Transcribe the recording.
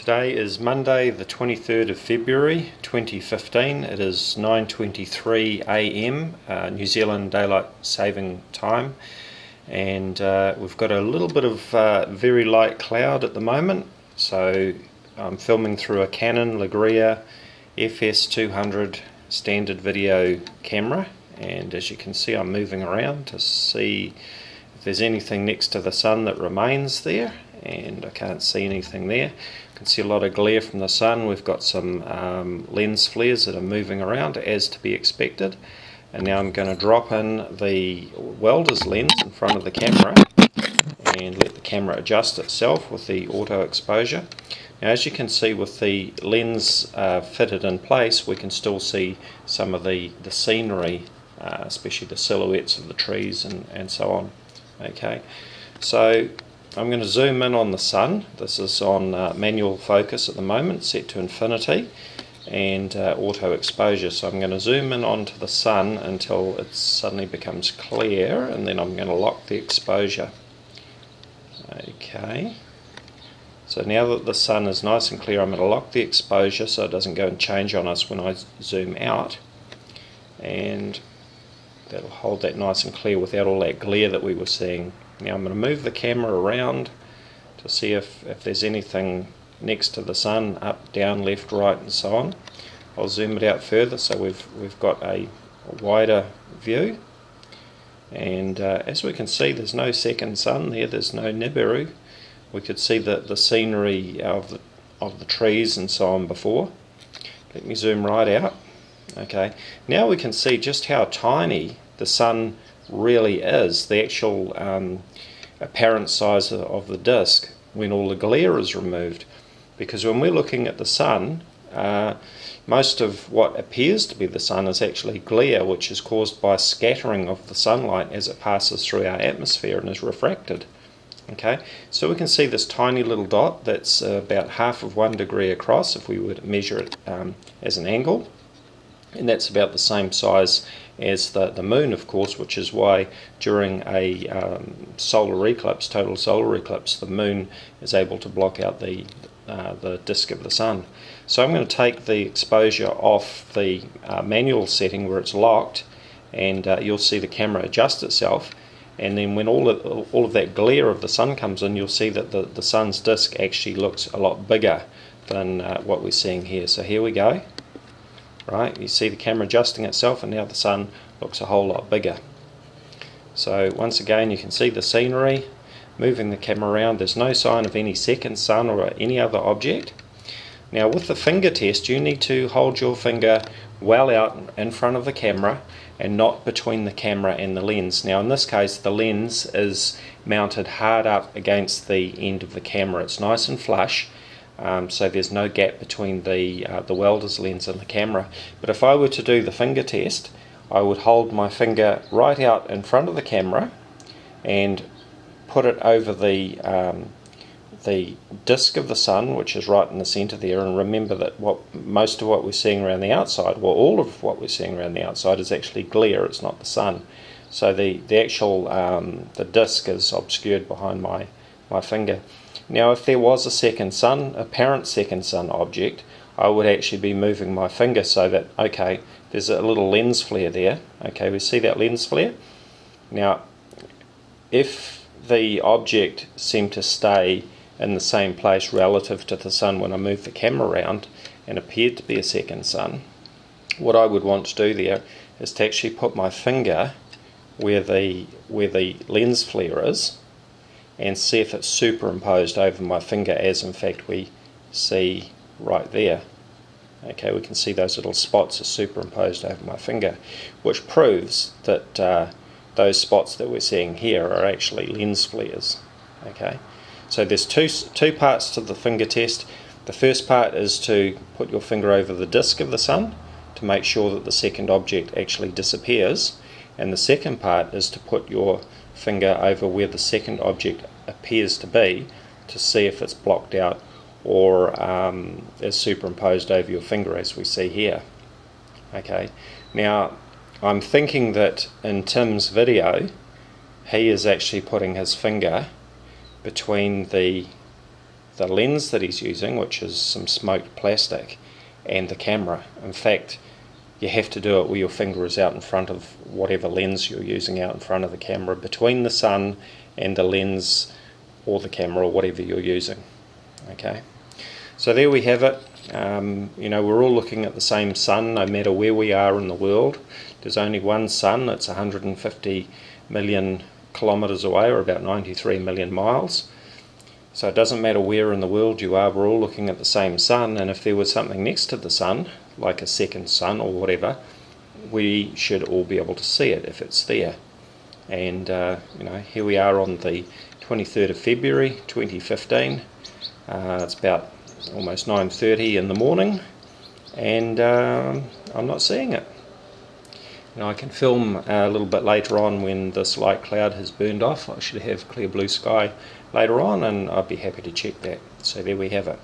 Today is Monday the 23rd of February 2015. It is 9:23 AM New Zealand Daylight Saving Time, and we've got a little bit of very light cloud at the moment. So I'm filming through a Canon Legria FS200 standard video camera, and as you can see I'm moving around to see if there's anything next to the sun that remains there, and I can't see anything there. You can see a lot of glare from the sun. We've got some lens flares that are moving around as to be expected, and now I'm going to drop in the welder's lens in front of the camera and let the camera adjust itself with the auto exposure. Now, as you can see, with the lens fitted in place, we can still see some of the scenery, especially the silhouettes of the trees and so on. Okay, so I'm going to zoom in on the sun. This is on manual focus at the moment, set to infinity, and auto exposure. So I'm going to zoom in onto the sun until it suddenly becomes clear, and then I'm going to lock the exposure. Okay, so now that the sun is nice and clear, I'm going to lock the exposure so it doesn't go and change on us when I zoom out, and that'll hold that nice and clear without all that glare that we were seeing. Now I'm going to move the camera around to see if there's anything next to the sun, up, down, left, right and so on. I'll zoom it out further so we've got a wider view, and as we can see there's no second sun there, there's no Nibiru. We could see the scenery of the trees and so on before. Let me zoom right out. Okay, now we can see just how tiny the sun really is, the actual apparent size of the disk when all the glare is removed. Because when we're looking at the sun, most of what appears to be the sun is actually glare, which is caused by scattering of the sunlight as it passes through our atmosphere and is refracted. Okay, so we can see this tiny little dot that's about half of 1 degree across if we were to measure it as an angle, and that's about the same size as the moon, of course, which is why during a solar eclipse, total solar eclipse, the moon is able to block out the disk of the sun. So I'm going to take the exposure off the manual setting where it's locked, and you'll see the camera adjust itself, and then when all of that glare of the sun comes in, you'll see that the sun's disk actually looks a lot bigger than what we're seeing here. So here we go. Right, you see the camera adjusting itself, and now the sun looks a whole lot bigger. So once again you can see the scenery. Moving the camera around, there's no sign of any second sun or any other object. Now with the finger test, you need to hold your finger well out in front of the camera and not between the camera and the lens. Now in this case the lens is mounted hard up against the end of the camera. It's nice and flush. So there's no gap between the welder's lens and the camera. But if I were to do the finger test, I would hold my finger right out in front of the camera and put it over the disk of the sun, which is right in the center there. And remember that most of what we're seeing around the outside, well, all of what we're seeing around the outside is actually glare. It's not the sun. So the actual the disk is obscured behind my finger. Now if there was a second sun, apparent second sun object, I would actually be moving my finger so that, okay, there's a little lens flare there. Okay, we see that lens flare. Now if the object seemed to stay in the same place relative to the sun when I moved the camera around and appeared to be a second sun, what I would want to do there is to actually put my finger where the lens flare is and see if it's superimposed over my finger, as in fact we see right there. Okay, we can see those little spots are superimposed over my finger, which proves that those spots that we're seeing here are actually lens flares. Okay, so there's two parts to the finger test. The first part is to put your finger over the disk of the sun to make sure that the second object actually disappears, and the second part is to put your finger over where the second object appears to be to see if it's blocked out or is superimposed over your finger, as we see here. Okay, now I'm thinking that in Tim's video he is actually putting his finger between the the lens that he's using, which is some smoked plastic, and the camera. In fact, you have to do it where your finger is out in front of whatever lens you're using, out in front of the camera, between the sun and the lens or the camera or whatever you're using. Okay, so there we have it. You know, we're all looking at the same sun no matter where we are in the world. There's only one sun. It's 150 million kilometers away, or about 93 million miles. So it doesn't matter where in the world you are, we're all looking at the same sun, and if there was something next to the sun, like a second sun or whatever, we should all be able to see it if it's there. And you know, here we are on the 23rd of February 2015. It's about almost 9:30 in the morning, and I'm not seeing it. You know, I can film a little bit later on when this light cloud has burned off. I should have clear blue sky later on, and I'd be happy to check that. So there we have it.